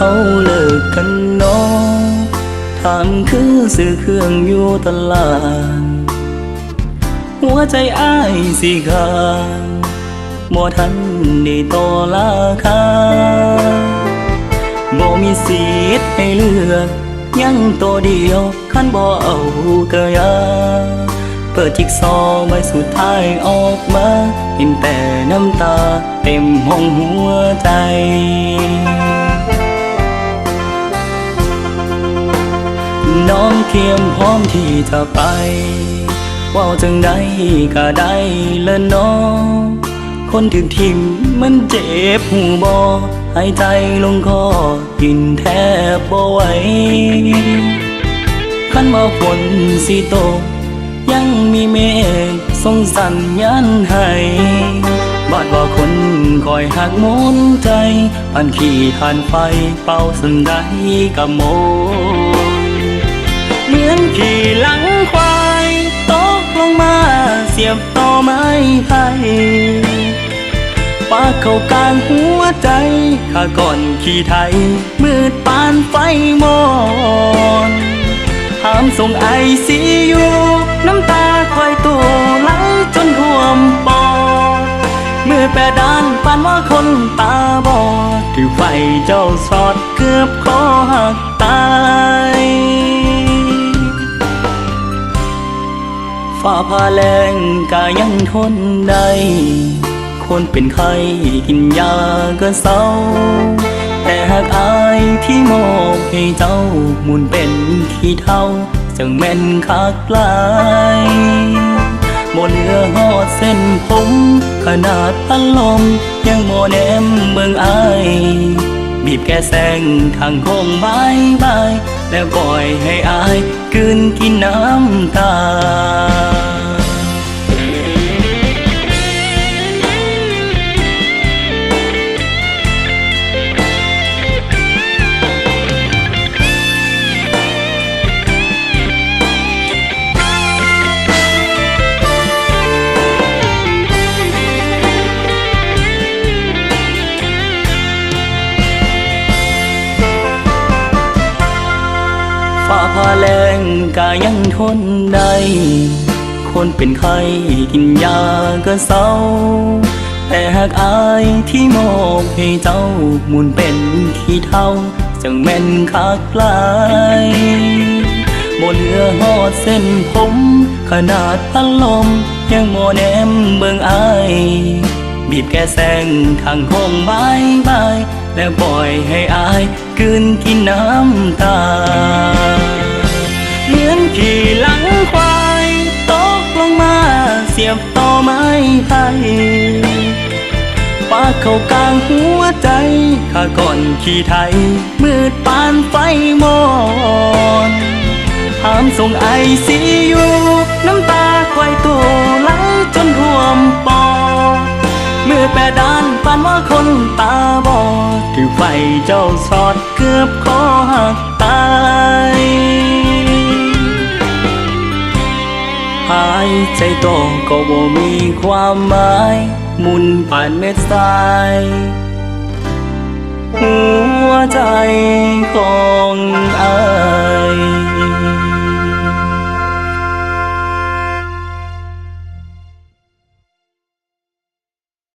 เขาเลิกกันน้องถามคือซื้อเครื่องอยู่ตลาดหัวใจอ้ายสิขาดบ่ทันได้ต่อราคาบ่มีสิทธิ์ให้เลือกยังตัวเดียวคันบ่เอาก็อย่าเปิดจิ๊กซอว์ใบสุดท้ายออกมาเห็นแต่น้ำตาเต็มห้องหัวใจน้องเทียมพร้อมที่จะไปว่าจังใดก็ได้ละน้องคนถึงทิมมันเจ็บหูบ่หายใจลงคอกินแทบบ่ไหวคันว่าฝนสิตกยังมีเมฆส่งสัญญาณให้บาดว่าคนคอยหักมุนใจผ่านขี่ผ่านไฟเป่าสันใดกับโมเหมือนขี่หลังควายตกลงมาเสียบต่อไม้ไผ่ปากเข้ากลางหัวใจข้าก่อนขี่ไทยมืดปานไฟมอนห้ามส่งไอซียูน้ำตาคอยตัวไหลจนท่วมปอดมือแปรด้านปานว่าคนตาบอดถือไฟเจ้าสอดเกือบคอหักตายฝ่าพาแรงกายังทนได้คนเป็นไข้กินยาก็เศร้าแต่หากอายที่มอบให้เจ้ามุนเป็นขี้เท่าจังแม่นคักหลายบ่เหลือหอดเส้นผมขนาดพัดลมยังบ่แนมเบิ่งอายบีบแก้แซงทางโค้งบายบายแล้วปล่อยให้อายกืนกินน้ำตาฝ่าพาแรงกายังทนได้คนเป็นไข้กินยาก็เศร้าแต่หากอายที่มอบให้เจ้ามุนเป็นขี้เท่าจังแม่นคักหลายบ่เหลือหอดเส้นผมขนาดพัดลมยังบ่แนมเบิ่งอายบีบแก้แซงทางโค้งบายบายแล้วปล่อยให้อายกืนกินน้ำตาเหมือนขี่หลังควายตกลงมาเสียบต่อไม้ไผ่ปากเข้ากลางหัวใจข้าก่อนขี่ไทยมืดปานไฟมอนห้ามส่งไอซียูน้ำตาควายตัวไหลจนท่วมปอดมือแปรด้านปานว่าคนตาบอดถือไฟเจ้าสอดเกือบคอหักตายหายใจต่อก็บ่มีความหมายมุนผ่านเม็ดทรายหัวใจของอาย